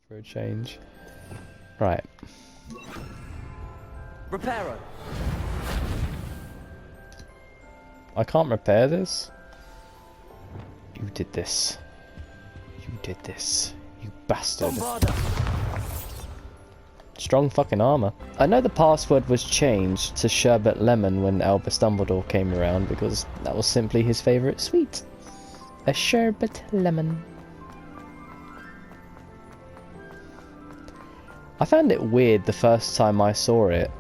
for a change. Right. Reparo. I can't repair this. You did this. You did this. You bastard. Bombarda. Strong fucking armor. I know the password was changed to Sherbet Lemon when Albus Dumbledore came around because that was simply his favourite sweet. A Sherbet Lemon. I found it weird the first time I saw it.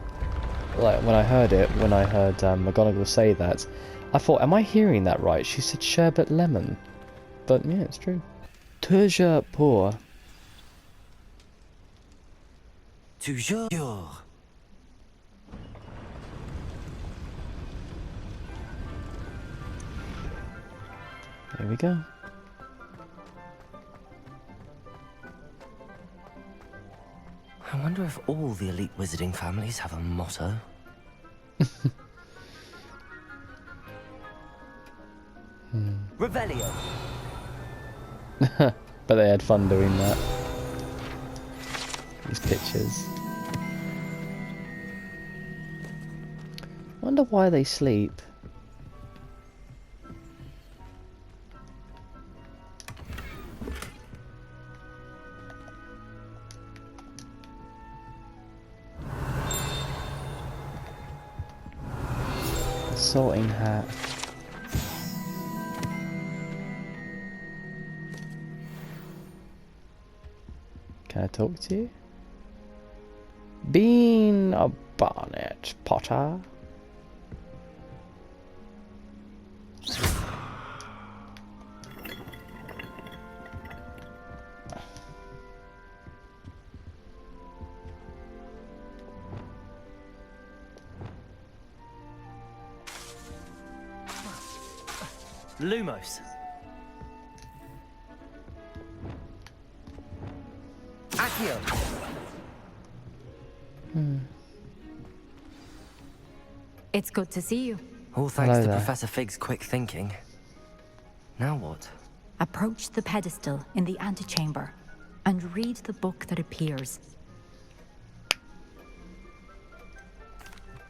Like when I heard McGonagall say that, I thought, am I hearing that right? She said Sherbet Lemon. But yeah, it's true. Toujours pour. Toujours. Here we go. I wonder if all the elite wizarding families have a motto. Revelio. But they had fun doing that. These pictures. Wonder why they sleep. Sorting hat. Can I talk to you? Bean a bonnet, Potter. Lumos. Accio. It's good to see you. All thanks Hello to there. Professor Fig's quick thinking. Now what? Approach the pedestal in the antechamber and read the book that appears.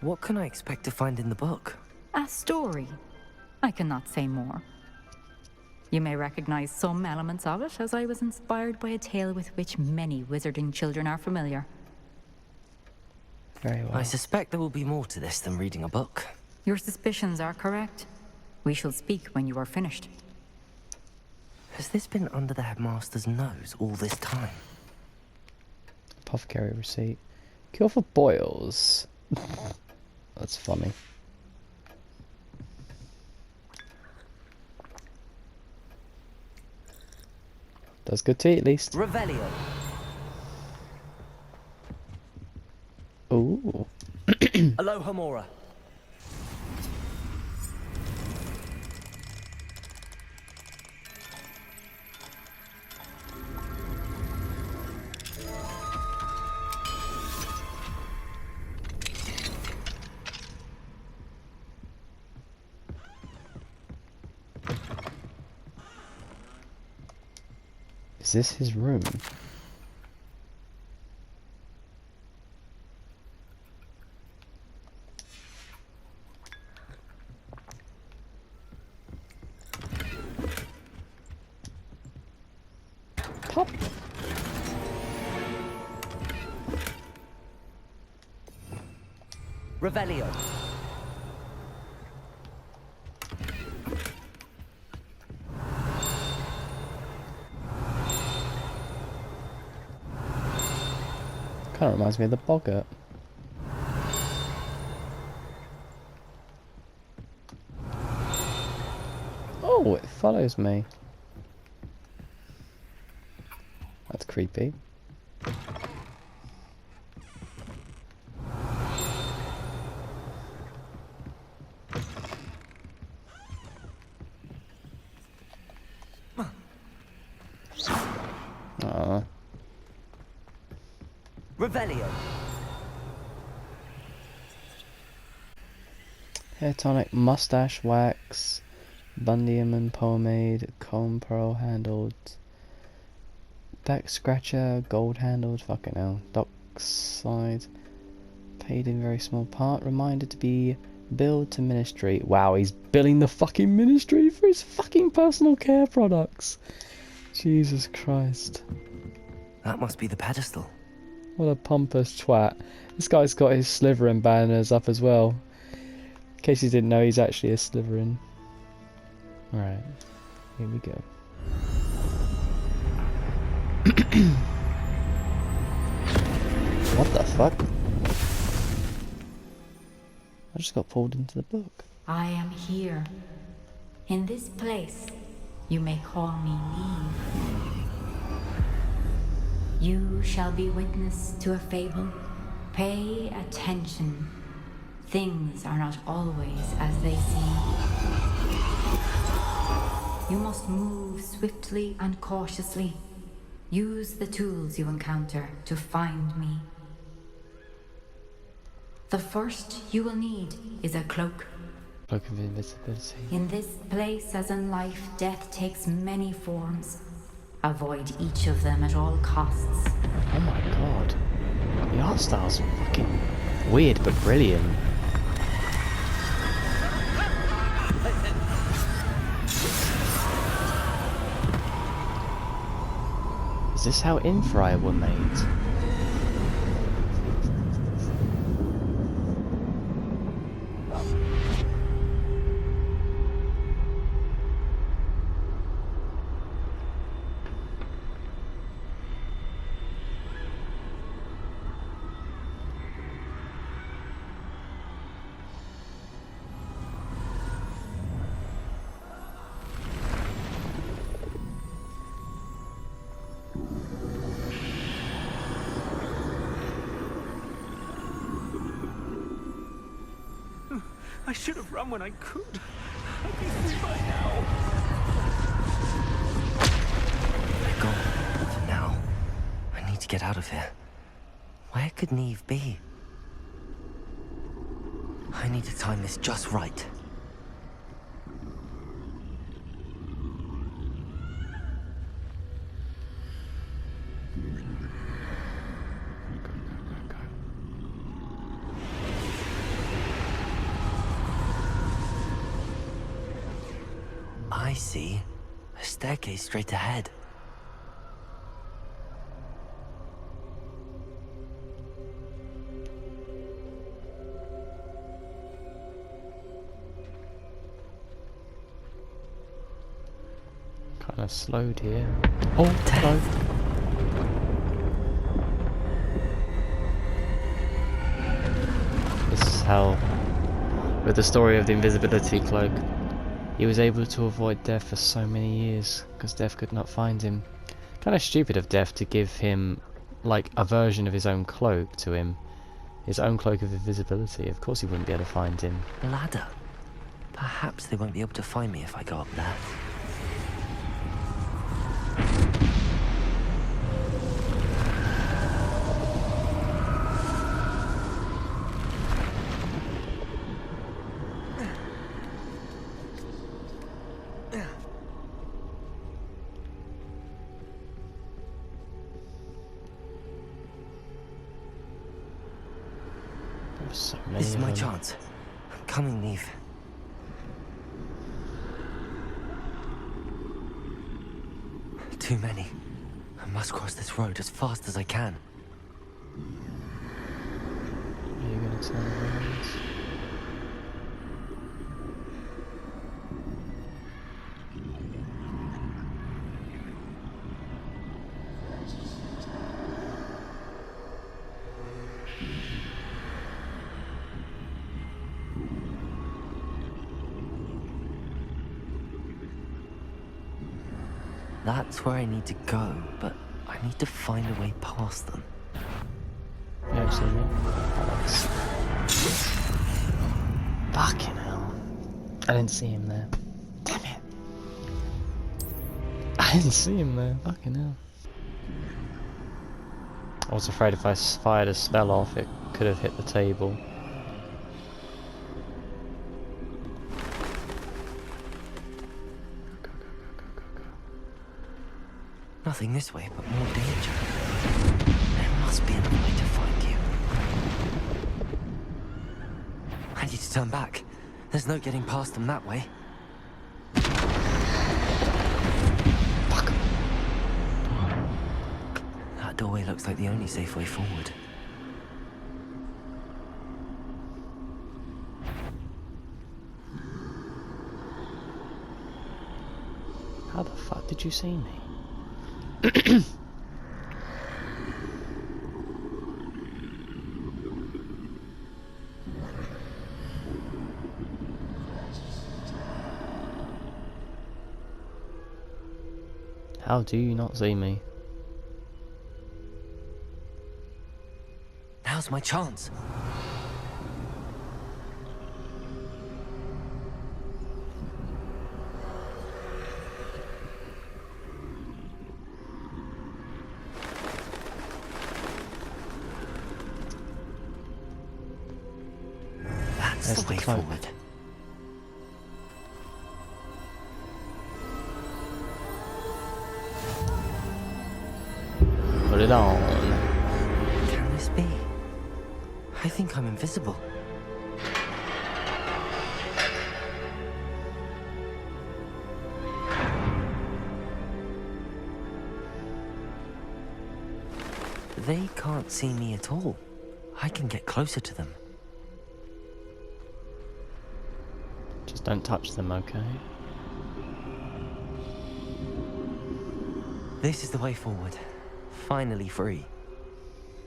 What can I expect to find in the book? A story. I cannot say more. You may recognize some elements of it, as I was inspired by a tale with which many wizarding children are familiar. Very well. I suspect there will be more to this than reading a book. Your suspicions are correct. We shall speak when you are finished. Has this been under the headmaster's nose all this time? Apothecary receipt. Cure for boils. That's funny. Does good to eat at least. Revelio. Ooh. Alohomora. Is this his room? Pop. Revelio. Kind of reminds me of the boggart. Oh, it follows me. That's creepy. Aww. Revelio. Hair tonic, mustache wax, Bundium and pomade, comb pearl handled, Back scratcher, gold handled, fucking hell. Dockside. Paid in very small part. Reminded to be billed to ministry. Wow, he's billing the fucking ministry for his fucking personal care products. Jesus Christ. That must be the pedestal. What a pompous twat. This guy's got his Slytherin banners up as well. In case you didn't know, he's actually a Slytherin. Alright, here we go. What the fuck? I just got pulled into the book. I am here. In this place, you may call me Neve. You shall be witness to a fable. Pay attention. Things are not always as they seem. You must move swiftly and cautiously. Use the tools you encounter to find me. The first you will need is a cloak. Cloak of invisibility. In this place, as in life, death takes many forms. Avoid each of them at all costs. Oh my god. The art style's fucking weird but brilliant. Is this how Infrared were made? I should have run when I could. I'd be free by now. They're gone for now. I need to get out of here. Where could Neve be? I need to time this just right. I see. A staircase straight ahead. Kind of slowed here. Oh, hello. This is how, with the story of the invisibility cloak, he was able to avoid death for so many years, because death could not find him. Kind of stupid of death to give him, like, a version of his own cloak to him. His own cloak of invisibility. Of course he wouldn't be able to find him. Ladder. Perhaps they won't be able to find me if I go up there. So many This is of my them. chance. I'm coming, Neve. Too many. I must cross this road as fast as I can. Are you gonna tell me where it is? That's where I need to go, but I need to find a way past them. Yeah, I've seen it. Fucking hell. I didn't see him there. Damn it. I didn't see him there. Fucking hell. I was afraid if I fired a spell off, it could have hit the table. nothing this way but more danger. There must be another way to find you. I need to turn back. There's no getting past them that way. Fuck. That doorway looks like the only safe way forward. How the fuck did you see me? How do you not see me? Now's my chance. That's There's the the way cloak. forward. Put it on. Can this be? I think I'm invisible. They can't see me at all. I can get closer to them. Just don't touch them, okay? This is the way forward. Finally free.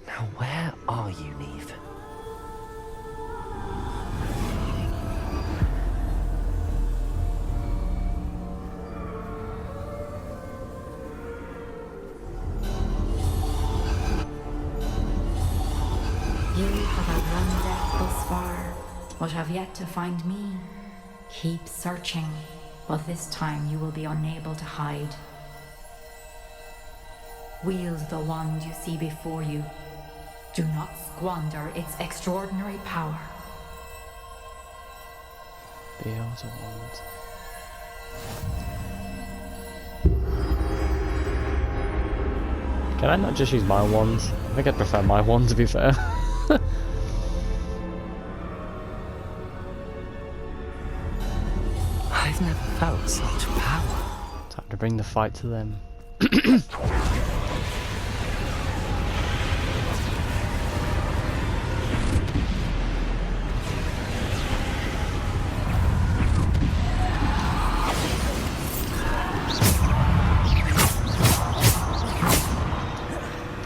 Now where are you, Neve? You have outrun death thus far, but have yet to find me. Keep searching, but this time you will be unable to hide. Wield the wand you see before you. Do not squander its extraordinary power. Beelzebub wand. Can I not just use my wands? I think I'd prefer my wand, to be fair. I've never felt such power. Time to bring the fight to them.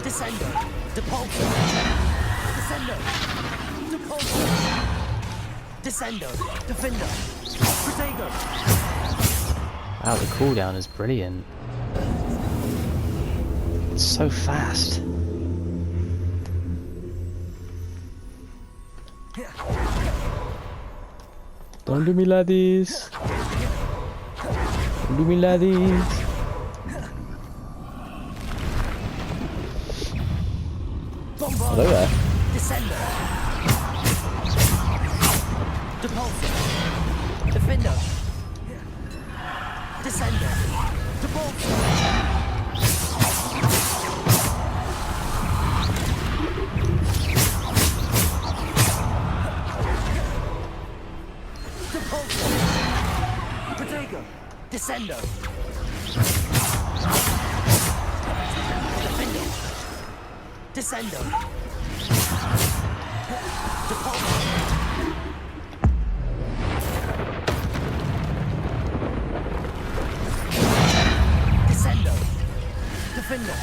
Descendo! Depulso! Descendo! Depulso! Descendo! Defender! Protego! Wow, the cooldown is brilliant. It's so fast. Don't do me laddies. Don't do me laddies. Hello there. Descendo! Depulso! Defender! Descendo! Depulso! Depulso! Protego! Descendo! Defender! Descendo! Depulso! Descendo! Defender!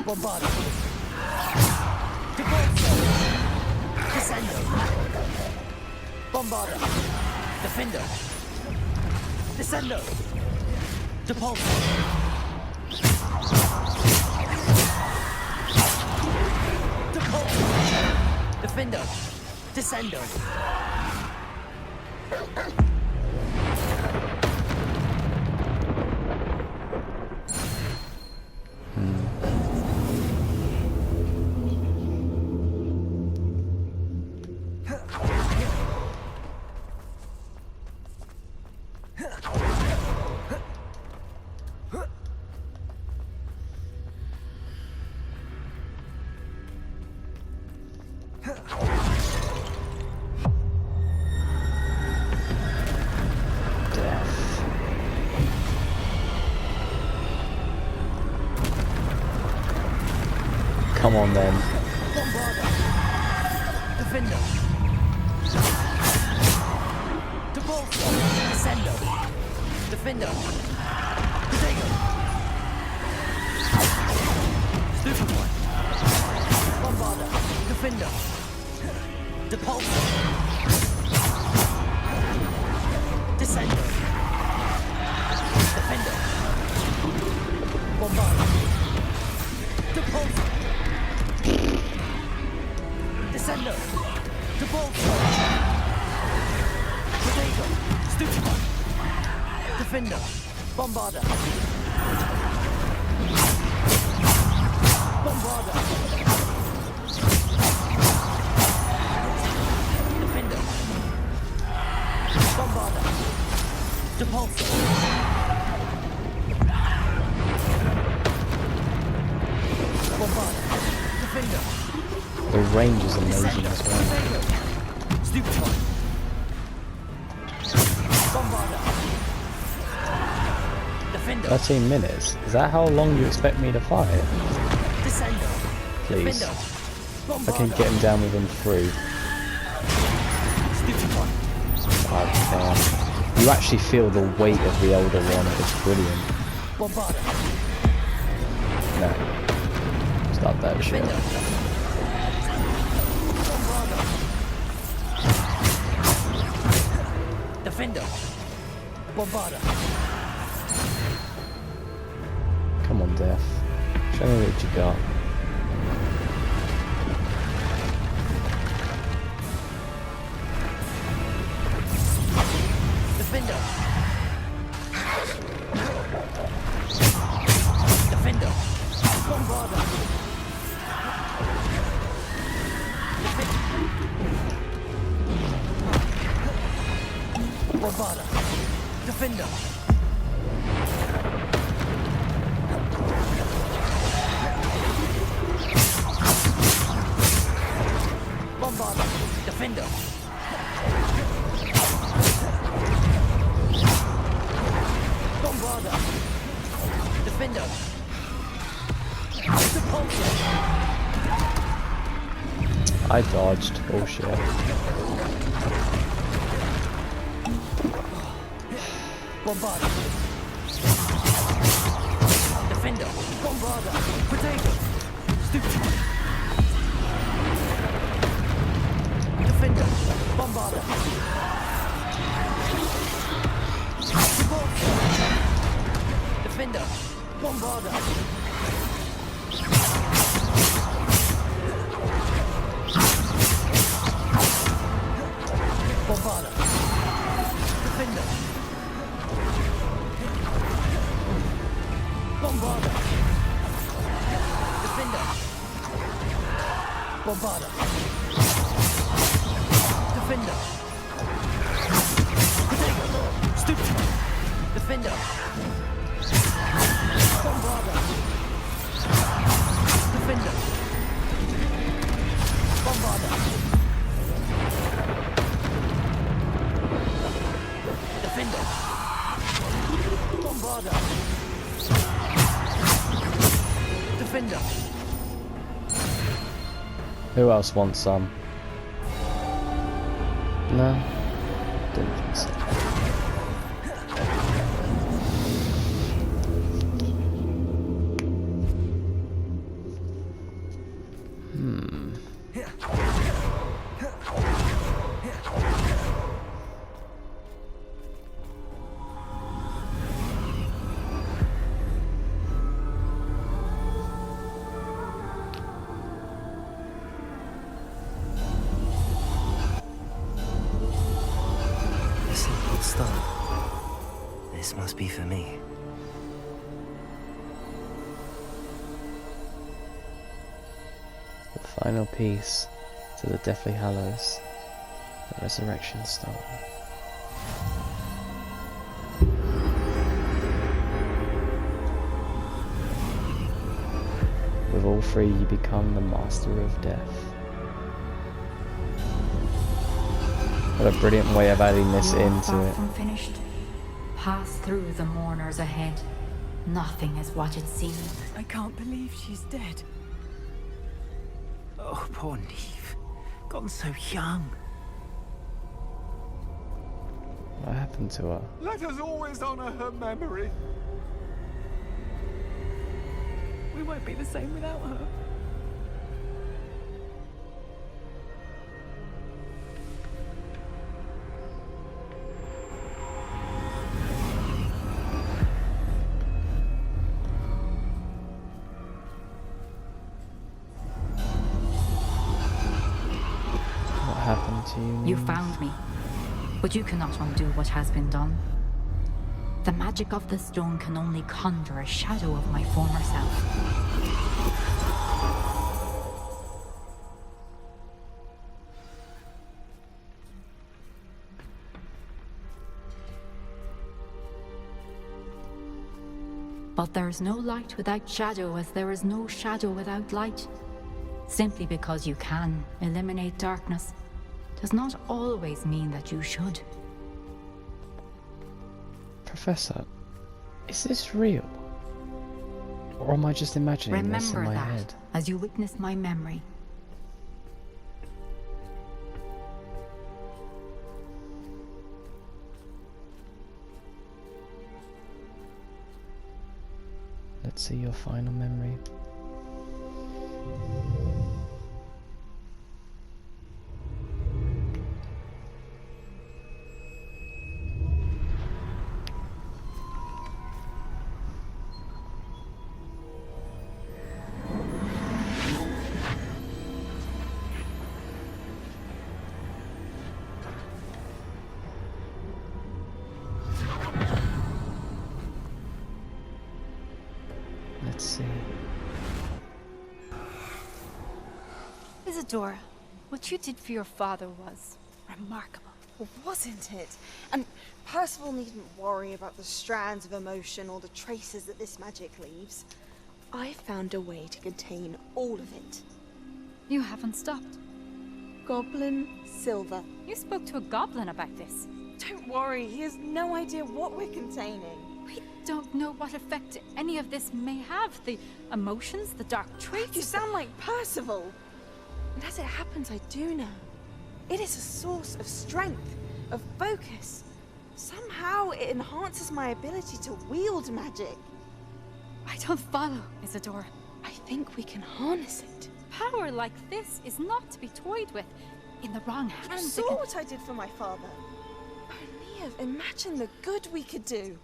Bombardo! Depulso! Descendo! Bombardo! Defender! Descendo! Depulso! Defender! Descendo! Come on then. Defender. Descendo. Defender. Potato. Stupid one. Bombarder. Defender. Depulsor. Descendo. Defender. Bombarder. Depulsor. Descendo. Depulsor. Potato. Stupid one. Defender. Bombarder. Bombarder. Defender. Bombarder. Depulsor. Bombarder. Defender. The range is amazing as well. Stupid one. Bombarder. Defender. 13 minutes? Is that how long you expect me to fight? Descendo. Please. Defender. If I can get him down within 3. Stupid one. Oh, damn. You actually feel the weight of the older one. It's brilliant. Bombarder. No. Stop that shit. Defender. Bombarder. Defender. Bombarder. Come on, Death. Show me what you got. Defender. Defender. Bombarder. Bombarder. Defender. Bombarder. Defender. Bombarder. Defender. Depulsor. I dodged. Bullshit. Bombarder. Defender. Bombarder. Potato. Stupid. Defender. Bombarder. Defender. Bombarder. Bombarder. Defender. Bombarder. Defender. Bombarder. Defender. Stupid. Defender. Bombarder. Defender. Bombarder. Defender. Bombarder. Defender. Who else wants some? No? Didn't think so. Stop. This must be for me. The final piece to the Deathly Hallows, the Resurrection Stone. With all 3 you become the Master of Death. What a brilliant way of adding this into Far it. from finished. Pass through the mourners ahead. Nothing is what it seems. I can't believe she's dead. Oh, poor Neve. Gone so young. What happened to her? Let us always honor her memory. We won't be the same without her. What happened to you? You found me, but you cannot undo what has been done. The magic of the stone can only conjure a shadow of my former self. But there is no light without shadow, as there is no shadow without light. Simply because you can eliminate darkness does not always mean that you should. Professor, is this real? Or am I just imagining this in Remember my that head? as you witness my memory. Let's see your final memory. Let's see. Isadora, what you did for your father was remarkable. Well, wasn't it? And Percival needn't worry about the strands of emotion or the traces that this magic leaves. I found a way to contain all of it. You haven't stopped. Goblin Silver. You spoke to a goblin about this. Don't worry, he has no idea what we're containing. We don't know what effect any of this may have. The emotions, the dark traits. You sound like Percival. And as it happens, I do know. It is a source of strength, of focus. Somehow it enhances my ability to wield magic. I don't follow, Isadora. I think we can harness it. Power like this is not to be toyed with. In the wrong You hands, saw what I did for my father. Oh, Neve, imagine the good we could do.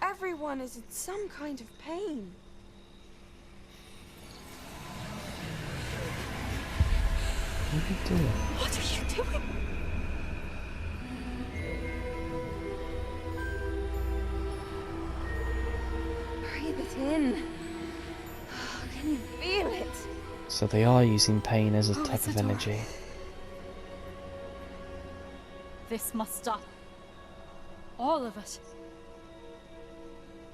Everyone is in some kind of pain. What are you doing? What are you doing? Breathe it in. Can you feel it? So they are using pain as a type of Isadora. energy. This must stop. All of it.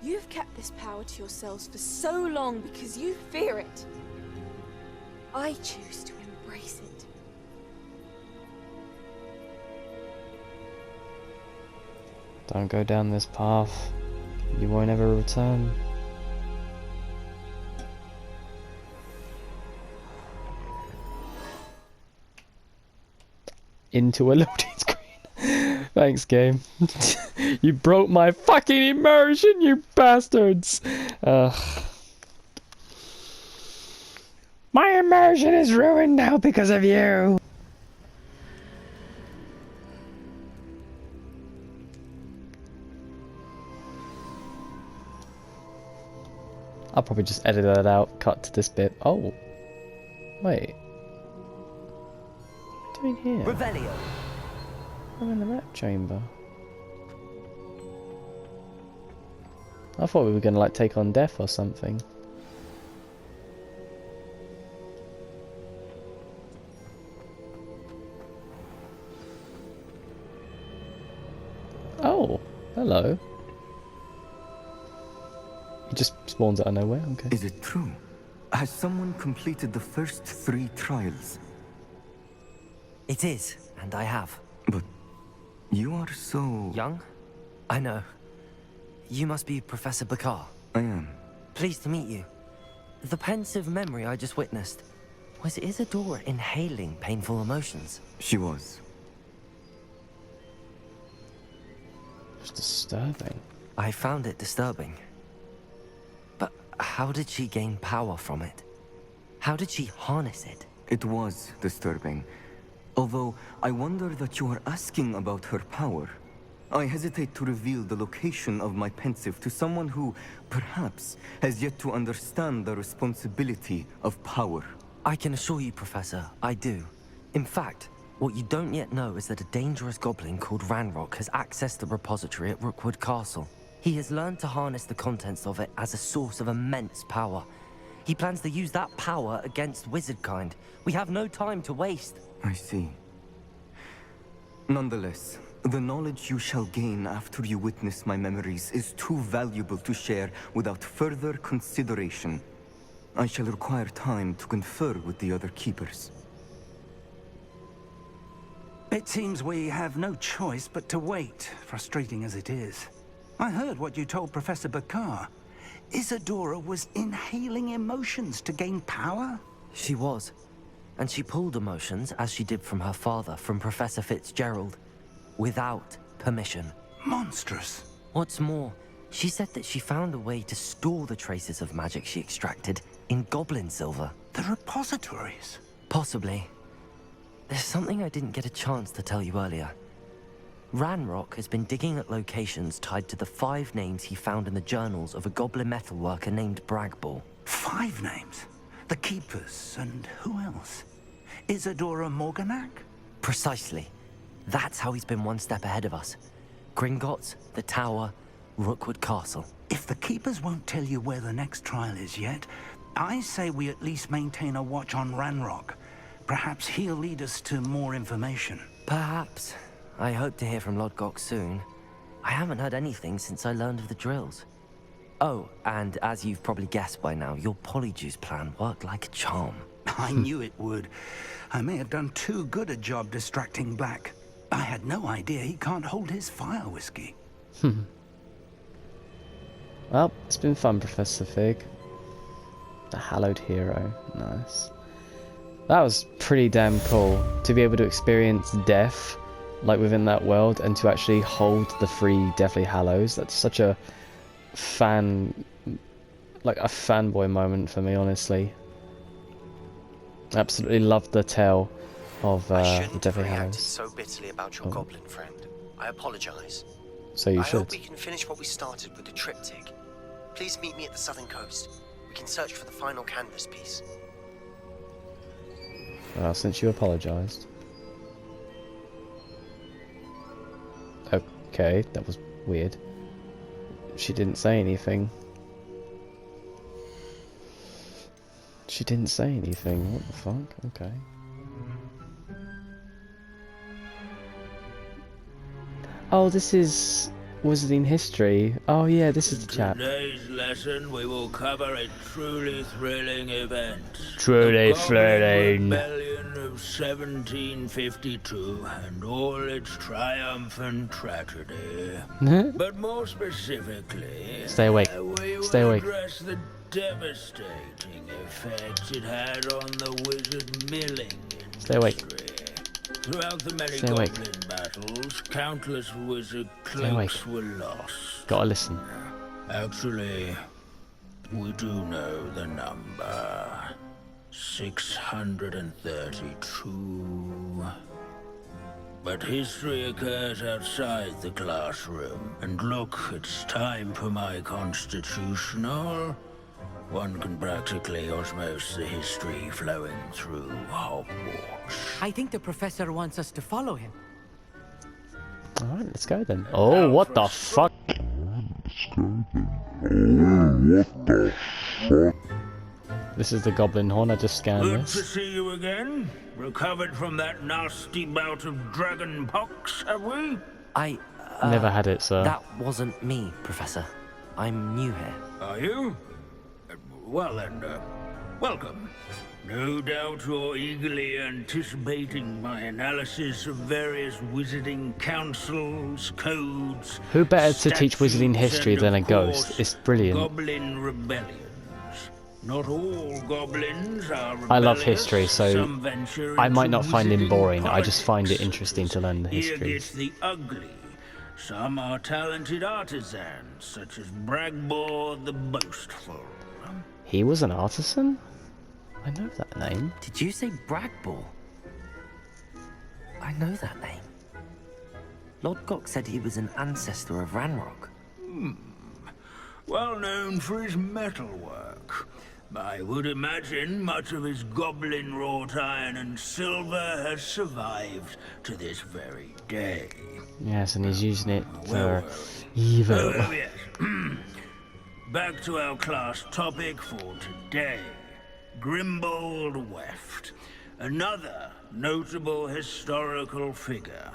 You've kept this power to yourselves for so long because you fear it. I choose to embrace it. Don't go down this path. You won't ever return. Into a loading screen. Thanks, game. You broke my fucking immersion, you bastards! My immersion is ruined now because of you! I'll probably just edit that out, cut to this bit. Oh! Wait. What are you doing here? Revelio. I'm in the map chamber. I thought we were gonna like take on death or something. Oh, hello. He just spawns out of nowhere, okay. Is it true? Has someone completed the first 3 trials? It is, and I have. But you are so... Young? I know. You must be Professor Bakar. I am. Pleased to meet you. The pensive memory I just witnessed. Was Isadora inhaling painful emotions? She was. It's disturbing. I found it disturbing. But how did she gain power from it? How did she harness it? It was disturbing. Although, I wonder that you are asking about her power. I hesitate to reveal the location of my pensive to someone who, perhaps, has yet to understand the responsibility of power. I can assure you, Professor, I do. In fact, what you don't yet know is that a dangerous goblin called Ranrock has accessed the repository at Rookwood Castle. He has learned to harness the contents of it as a source of immense power. He plans to use that power against wizardkind. We have no time to waste. I see. Nonetheless, the knowledge you shall gain after you witness my memories is too valuable to share without further consideration. I shall require time to confer with the other keepers. It seems we have no choice but to wait, frustrating as it is. I heard what you told Professor Bakar. Isadora was inhaling emotions to gain power? She was. And she pulled emotions, as she did from her father, from Professor Fitzgerald, without permission. Monstrous. What's more, she said that she found a way to store the traces of magic she extracted in goblin silver. The repositories? Possibly. There's something I didn't get a chance to tell you earlier. Ranrock has been digging at locations tied to the 5 names he found in the journals of a goblin metalworker named Bragball. 5 names? The Keepers, and who else? Isadora Morganac? Precisely. That's how he's been one step ahead of us. Gringotts, the Tower, Rookwood Castle. If the Keepers won't tell you where the next trial is yet, I say we at least maintain a watch on Ranrock. Perhaps he'll lead us to more information. Perhaps. I hope to hear from Lodgok soon. I haven't heard anything since I learned of the drills. Oh, and as you've probably guessed by now, your Polyjuice plan worked like a charm. I knew it would. I may have done too good a job distracting Black. I had no idea he can't hold his fire whiskey. Well, it's been fun, Professor Fig. The hallowed hero. Nice. That was pretty damn cool to be able to experience death like within that world and to actually hold the 3 Deathly Hallows. That's such a fanboy moment for me, honestly. Absolutely loved the tale of the Deathly Hallows. So bitterly about your goblin friend. I apologize. So you I should. hope we can finish what we started with the triptych. Please meet me at the southern coast. We can search for the final canvas piece. Well, since you apologised. Okay, that was weird. She didn't say anything. She didn't say anything. What the fuck? Okay. Oh, this is Wizarding History. Oh yeah, this is the chap. Today's lesson we will cover a truly thrilling event. Truly the thrilling. Rebellion of 1752 and all its triumphant tragedy. But more specifically, Stay awake. We Stay will awake. address the devastating effect it had on the wizard milling industry. Stay awake. Throughout the many Stay awake. goblin battles, countless wizard cloaks were lost. Gotta listen. Actually, we do know the number. 632. But history occurs outside the classroom. And look, it's time for my constitutional. One can practically osmose the history flowing through Hogwarts. I think the professor wants us to follow him. Alright, let's go then. Oh, what the fuck? This is the goblin horn, I just scanned Good this. to see you again. Recovered from that nasty bout of dragon pox, have we? I... Never had it, sir. That wasn't me, Professor. I'm new here. Are you? Well then, welcome. No doubt you're eagerly anticipating my analysis of various wizarding councils, codes... Who better to teach wizarding history and, than a of ghost? course, It's brilliant. Goblin rebellions. Not all goblins are rebellious. I love history, so Some venture I might into not find him wizarding boring. I just find it politics. interesting to learn the Here history. gets the ugly. Some are talented artisans, such as Bragbor the Boastful. He was an artisan? I know that name. Did you say Bragbor? I know that name. Lord Gok said he was an ancestor of Ranrock. Well known for his metalwork. I would imagine much of his goblin wrought iron and silver has survived to this very day. Yes, and he's using it Where for were evil. Oh, yes. Back to our class topic for today. Grimbold Weft. Another notable historical figure.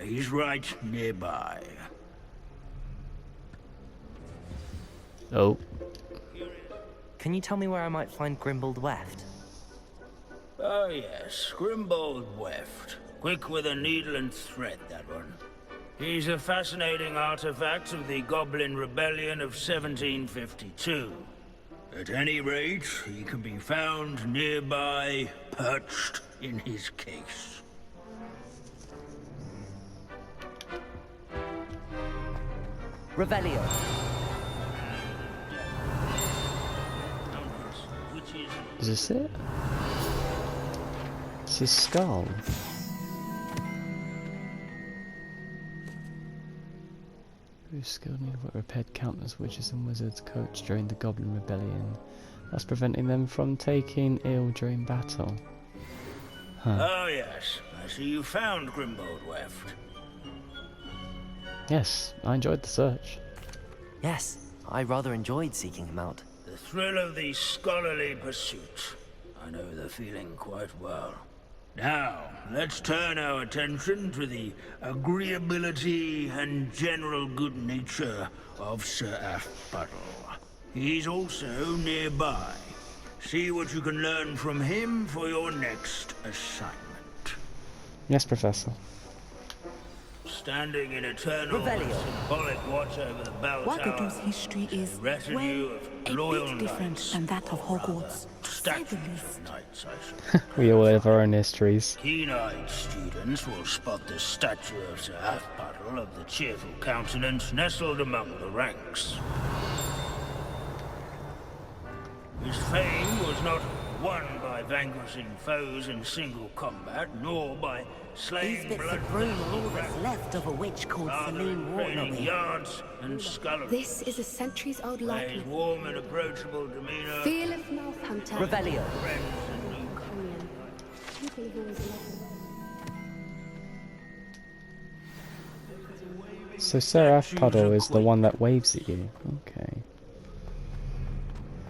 He's right nearby. Oh. Can you tell me where I might find Grimbold Weft? Oh yes, Grimbold Weft. Quick with a needle and thread, that one. He's a fascinating artifact of the Goblin Rebellion of 1752. At any rate, he can be found nearby, perched in his case. Revelio. Is this it? It's his skull. Who's skilled in what repaired countless witches and wizards' coats during the Goblin Rebellion, thus preventing them from taking ill during battle. Huh. Oh yes, I see you found Grimbold Weft. Yes, I enjoyed the search. Yes, I rather enjoyed seeking him out. The thrill of the scholarly pursuit. I know the feeling quite well. Now, let's turn our attention to the agreeability and general good nature of Sir Afpuddle. He's also nearby. See what you can learn from him for your next assignment. Yes, Professor. Standing in eternal Revelio. symbolic watch over the bell Wagadu's tower, history is, well, of a loyal bit different knights, than that of Hogwarts. statue Say the least. of knights, I should. We all have our own histories. Keen-eyed students will spot the statue of Sir Afpuddle of the cheerful countenance nestled among the ranks. His fame was not won by vanquishing foes in single combat, nor by slaying These bits blood of broom are all that's left of a witch called Celine training Waterloo. yards and scullery. This is a centuries-old By his likeness. warm and approachable demeanor, Fearless mouth hunter. Revelio. friends and new Companion. People who always love So Sir Afpuddle is the one that waves at you. Okay.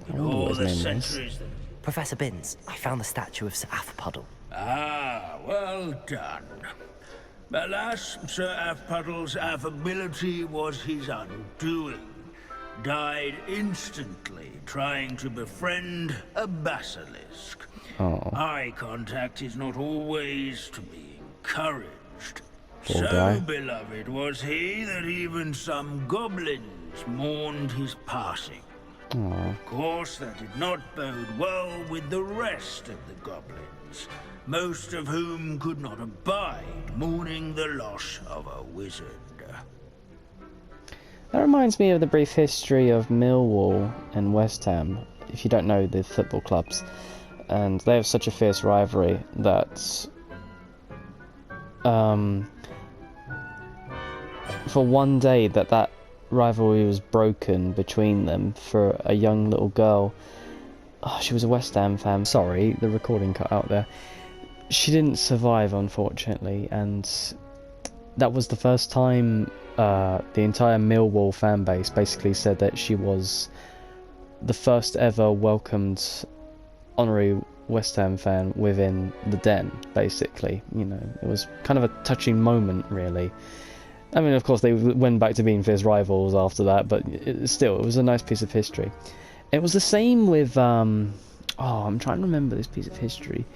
I wonder all what the his name is. centuries that... Professor Binns, I found the statue of Sir Afpuddle. Ah, well done. Alas, Sir Afpuddle's affability was his undoing. Died instantly trying to befriend a basilisk. Oh. Eye contact is not always to be encouraged. Poor So guy. beloved was he that even some goblins mourned his passing. Aw. Of course, that did not bode well with the rest of the goblins, most of whom could not abide mourning the loss of a wizard. That reminds me of the brief history of Millwall and West Ham, if you don't know the football clubs. And they have such a fierce rivalry that for one day that rivalry was broken between them for a young little girl. Oh, she was a West Ham fan. Sorry, the recording cut out there. She didn't survive, unfortunately, and that was the first time the entire Millwall fan base basically said that she was the first ever welcomed honorary West Ham fan within the den, basically. You know, it was kind of a touching moment, really. I mean, of course, they went back to being fierce rivals after that, but still, it was a nice piece of history. It was the same with, I'm trying to remember this piece of history.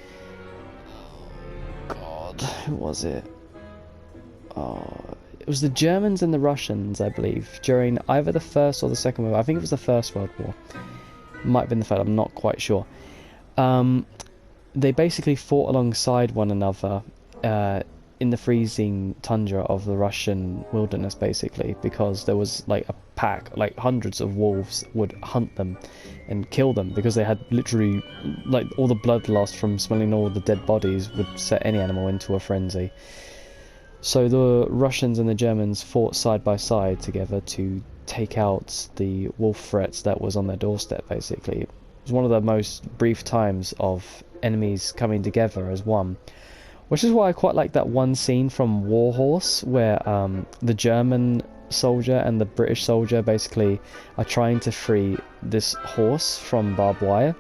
Oh, God, who was it? Oh, it was the Germans and the Russians, I believe, during either the First or the Second World War. I think it was the First World War. Might have been the third, I'm not quite sure. They basically fought alongside one another in the freezing tundra of the Russian wilderness, basically, because there was like a pack, like hundreds of wolves would hunt them and kill them, because they had literally, like, all the bloodlust from smelling all the dead bodies would set any animal into a frenzy. So the Russians and the Germans fought side by side together to take out the wolf threats that was on their doorstep, basically. It was one of the most brief times of enemies coming together as one. Which is why I quite like that one scene from War Horse, where the German soldier and the British soldier basically are trying to free this horse from barbed wire.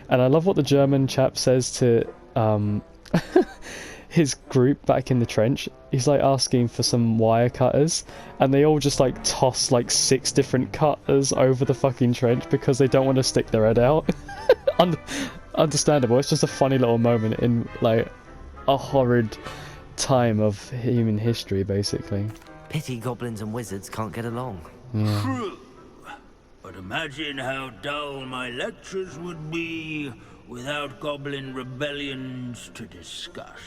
And I love what the German chap says to his group back in the trench. He's like asking for some wire cutters, and they all just like toss like 6 different cutters over the fucking trench because they don't want to stick their head out. Understandable. It's just a funny little moment in like a horrid time of human history, basically. Pity goblins and wizards can't get along. Yeah. True. But imagine how dull my lectures would be without goblin rebellions to discuss.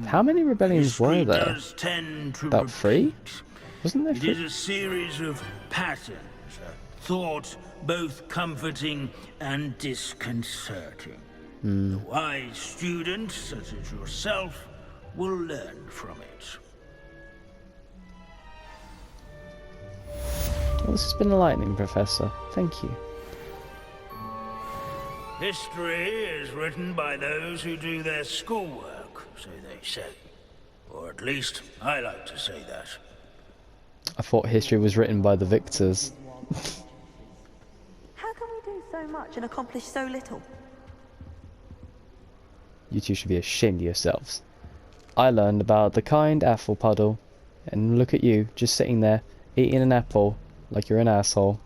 How many rebellions History were there? does tend to About 3? repeat. Wasn't there It 3? is a series of patterns, a thought both comforting and disconcerting. The wise student, such as yourself, will learn from it. Well, this has been enlightening, Professor. Thank you. History is written by those who do their schoolwork, so they say. Or at least, I like to say that. I thought history was written by the victors. How can we do so much and accomplish so little? You two should be ashamed of yourselves. I learned about the kind apple puddle, and look at you, just sitting there, eating an apple, like you're an asshole.